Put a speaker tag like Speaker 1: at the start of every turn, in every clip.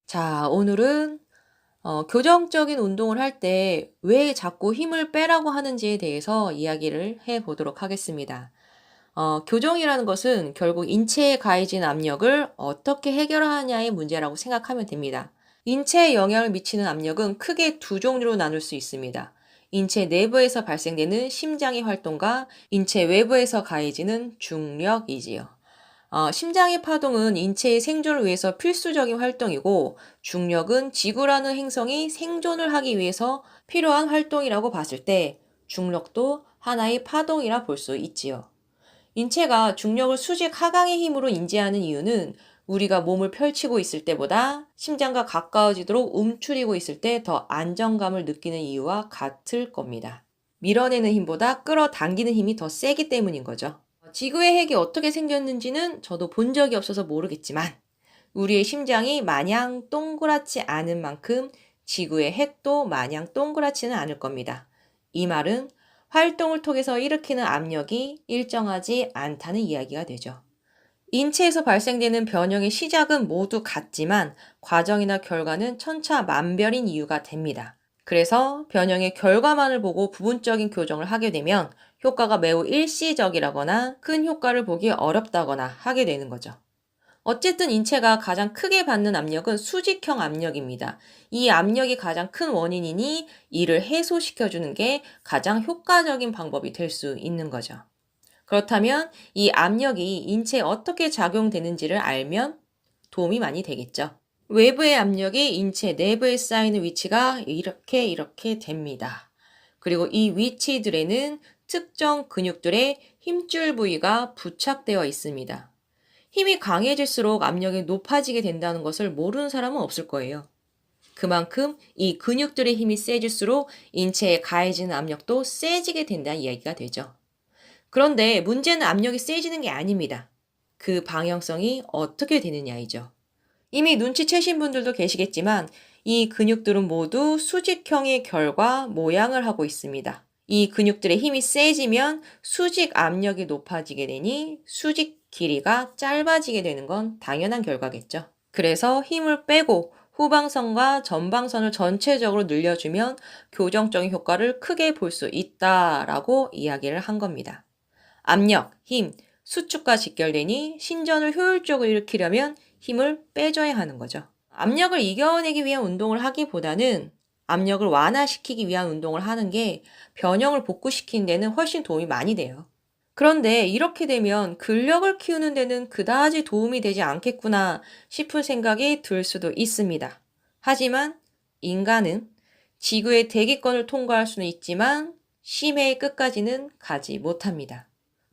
Speaker 1: 자, 오늘은 교정적인 운동을 할 때 왜 자꾸 힘을 빼라고 하는지에 대해서 이야기를 해 보도록 하겠습니다. 교정이라는 것은 결국 인체에 가해진 압력을 어떻게 해결하냐의 문제라고 생각하면 됩니다. 인체에 영향을 미치는 압력은 크게 두 종류로 나눌 수 있습니다. 인체 내부에서 발생되는 심장의 활동과 인체 외부에서 가해지는 중력이지요. 심장의 파동은 인체의 생존을 위해서 필수적인 활동이고, 중력은 지구라는 행성이 생존을 하기 위해서 필요한 활동이라고 봤을 때 중력도 하나의 파동이라 볼 수 있지요. 인체가 중력을 수직 하강의 힘으로 인지하는 이유는 우리가 몸을 펼치고 있을 때보다 심장과 가까워지도록 움츠리고 있을 때 더 안정감을 느끼는 이유와 같을 겁니다. 밀어내는 힘보다 끌어당기는 힘이 더 세기 때문인 거죠. 지구의 핵이 어떻게 생겼는지는 저도 본 적이 없어서 모르겠지만 우리의 심장이 마냥 동그랗지 않은 만큼 지구의 핵도 마냥 동그랗지는 않을 겁니다. 이 말은 활동을 통해서 일으키는 압력이 일정하지 않다는 이야기가 되죠. 인체에서 발생되는 변형의 시작은 모두 같지만 과정이나 결과는 천차만별인 이유가 됩니다. 그래서 변형의 결과만을 보고 부분적인 교정을 하게 되면 효과가 매우 일시적이라거나 큰 효과를 보기 어렵다거나 하게 되는 거죠. 어쨌든 인체가 가장 크게 받는 압력은 수직형 압력입니다. 이 압력이 가장 큰 원인이니 이를 해소시켜주는 게 가장 효과적인 방법이 될 수 있는 거죠. 그렇다면 이 압력이 인체에 어떻게 작용되는지를 알면 도움이 많이 되겠죠. 외부의 압력이 인체 내부에 쌓이는 위치가 이렇게 됩니다. 그리고 이 위치들에는 특정 근육들의 힘줄 부위가 부착되어 있습니다. 힘이 강해질수록 압력이 높아지게 된다는 것을 모르는 사람은 없을 거예요. 그만큼 이 근육들의 힘이 세질수록 인체에 가해지는 압력도 세지게 된다는 이야기가 되죠. 그런데 문제는 압력이 세지는 게 아닙니다. 그 방향성이 어떻게 되느냐이죠. 이미 눈치채신 분들도 계시겠지만 이 근육들은 모두 수직형의 결과 모양을 하고 있습니다. 이 근육들의 힘이 세지면 수직 압력이 높아지게 되니 수직 길이가 짧아지게 되는 건 당연한 결과겠죠. 그래서 힘을 빼고 후방선과 전방선을 전체적으로 늘려주면 교정적인 효과를 크게 볼 수 있다라고 이야기를 한 겁니다. 압력, 힘, 수축과 직결되니 신전을 효율적으로 일으키려면 힘을 빼줘야 하는 거죠. 압력을 이겨내기 위한 운동을 하기보다는 압력을 완화시키기 위한 운동을 하는 게 변형을 복구시키는 데는 훨씬 도움이 많이 돼요. 그런데 이렇게 되면 근력을 키우는 데는 그다지 도움이 되지 않겠구나 싶은 생각이 들 수도 있습니다. 하지만 인간은 지구의 대기권을 통과할 수는 있지만 심해의 끝까지는 가지 못합니다.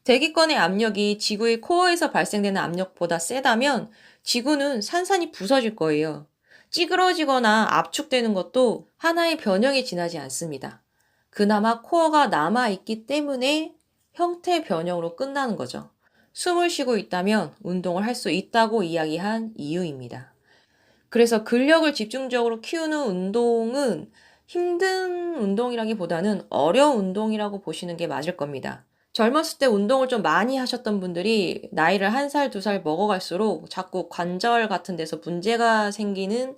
Speaker 1: 대기권의 압력이 지구의 코어에서 발생되는 압력보다 세다면 지구는 산산이 부서질 거예요. 찌그러지거나 압축되는 것도 하나의 변형에 지나지 않습니다. 그나마 코어가 남아있기 때문에 형태 변형으로 끝나는 거죠. 숨을 쉬고 있다면 운동을 할 수 있다고 이야기한 이유입니다. 그래서 근력을 집중적으로 키우는 운동은 힘든 운동이라기보다는 어려운 운동이라고 보시는 게 맞을 겁니다. 젊었을 때 운동을 좀 많이 하셨던 분들이 나이를 1살, 2살 먹어갈수록 자꾸 관절 같은 데서 문제가 생기는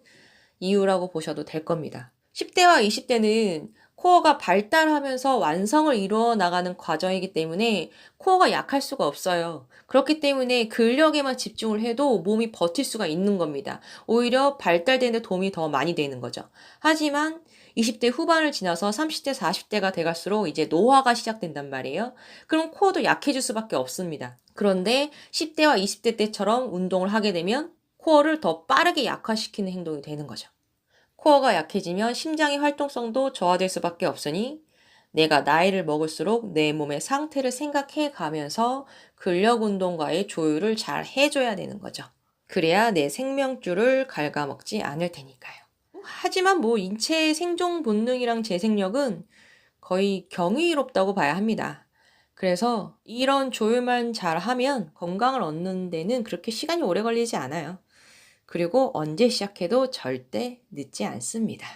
Speaker 1: 이유라고 보셔도 될 겁니다. 10대와 20대는 코어가 발달하면서 완성을 이루어 나가는 과정이기 때문에 코어가 약할 수가 없어요. 그렇기 때문에 근력에만 집중을 해도 몸이 버틸 수가 있는 겁니다. 오히려 발달되는 데 도움이 더 많이 되는 거죠. 하지만 20대 후반을 지나서 30대, 40대가 돼갈수록 이제 노화가 시작된단 말이에요. 그럼 코어도 약해질 수밖에 없습니다. 그런데 10대와 20대 때처럼 운동을 하게 되면 코어를 더 빠르게 약화시키는 행동이 되는 거죠. 코어가 약해지면 심장의 활동성도 저하될 수밖에 없으니 내가 나이를 먹을수록 내 몸의 상태를 생각해 가면서 근력 운동과의 조율을 잘 해줘야 되는 거죠. 그래야 내 생명줄을 갉아먹지 않을 테니까요. 하지만 인체의 생존 본능이랑 재생력은 거의 경이롭다고 봐야 합니다. 그래서 이런 조율만 잘 하면 건강을 얻는 데는 그렇게 시간이 오래 걸리지 않아요. 그리고 언제 시작해도 절대 늦지 않습니다.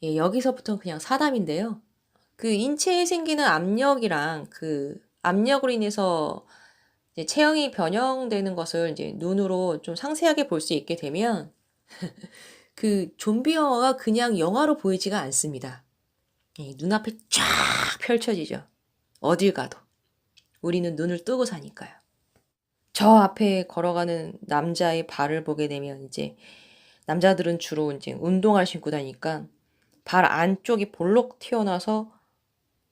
Speaker 1: 예, 여기서부터는 그냥 사담인데요. 그 인체에 생기는 압력이랑 그 압력으로 인해서 이제 체형이 변형되는 것을 이제 눈으로 좀 상세하게 볼 수 있게 되면 그 좀비 영화가 그냥 영화로 보이지가 않습니다. 눈앞에 쫙 펼쳐지죠. 어딜 가도. 우리는 눈을 뜨고 사니까요. 저 앞에 걸어가는 남자의 발을 보게 되면 이제 남자들은 주로 이제 운동화를 신고 다니니까 발 안쪽이 볼록 튀어나와서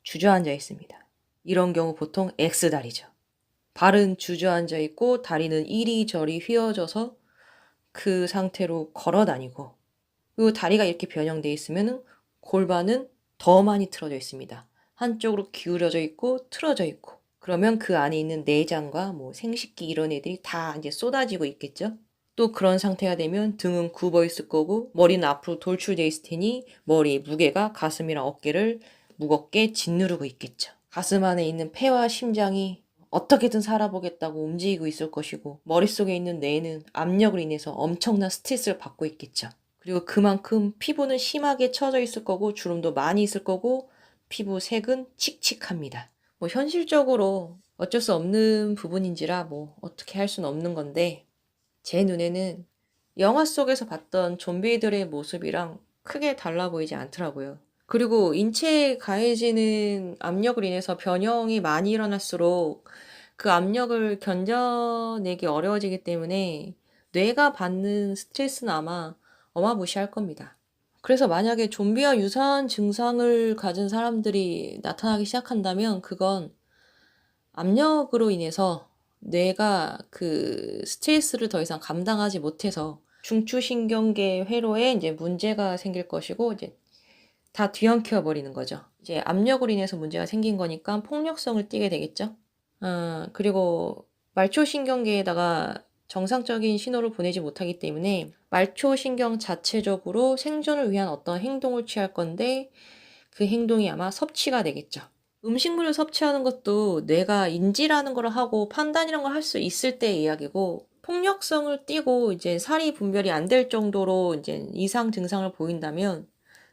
Speaker 1: 주저앉아 있습니다. 이런 경우 보통 X다리죠. 발은 주저앉아 있고 다리는 이리저리 휘어져서 그 상태로 걸어 다니고, 그리고 다리가 이렇게 변형되어 있으면 골반은 더 많이 틀어져 있습니다. 한쪽으로 기울어져 있고 틀어져 있고. 그러면 그 안에 있는 내장과 뭐 생식기 이런 애들이 다 이제 쏟아지고 있겠죠. 또 그런 상태가 되면 등은 굽어 있을 거고 머리는 앞으로 돌출되어 있을 테니 머리의 무게가 가슴이랑 어깨를 무겁게 짓누르고 있겠죠. 가슴 안에 있는 폐와 심장이 어떻게든 살아보겠다고 움직이고 있을 것이고 머릿속에 있는 뇌는 압력을 인해서 엄청난 스트레스를 받고 있겠죠. 그리고 그만큼 피부는 심하게 처져 있을 거고 주름도 많이 있을 거고 피부 색은 칙칙합니다. 뭐 현실적으로 어쩔 수 없는 부분인지라 뭐 어떻게 할 수는 없는 건데, 제 눈에는 영화 속에서 봤던 좀비들의 모습이랑 크게 달라 보이지 않더라고요. 그리고 인체에 가해지는 압력을 인해서 변형이 많이 일어날수록 그 압력을 견뎌내기 어려워지기 때문에 뇌가 받는 스트레스는 아마 어마무시할 겁니다. 그래서 만약에 좀비와 유사한 증상을 가진 사람들이 나타나기 시작한다면 그건 압력으로 인해서 뇌가 그 스트레스를 더 이상 감당하지 못해서 중추신경계 회로에 이제 문제가 생길 것이고 이제 다 뒤엉켜 버리는 거죠. 이제 압력으로 인해서 문제가 생긴 거니까 폭력성을 띠게 되겠죠. 그리고 말초신경계에다가 정상적인 신호를 보내지 못하기 때문에 말초신경 자체적으로 생존을 위한 어떤 행동을 취할 건데 그 행동이 아마 섭취가 되겠죠. 음식물을 섭취하는 것도 뇌가 인지라는 걸 하고 판단이라는 걸 할 수 있을 때의 이야기고, 폭력성을 띠고 이제 살이 분별이 안 될 정도로 이제 이상 증상을 보인다면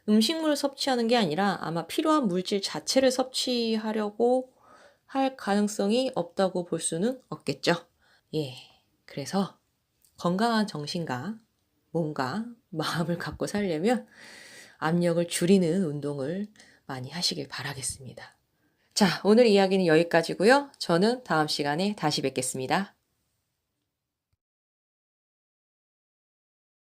Speaker 1: 음식물을 섭취하는 게 아니라 아마 필요한 물질 자체를 섭취하려고 할 가능성이 없다고 볼 수는 없겠죠. 예. 그래서 건강한 정신과 몸과 마음을 갖고 살려면 압력을 줄이는 운동을 많이 하시길 바라겠습니다. 자, 오늘 이야기는 여기까지고요. 저는 다음 시간에 다시 뵙겠습니다.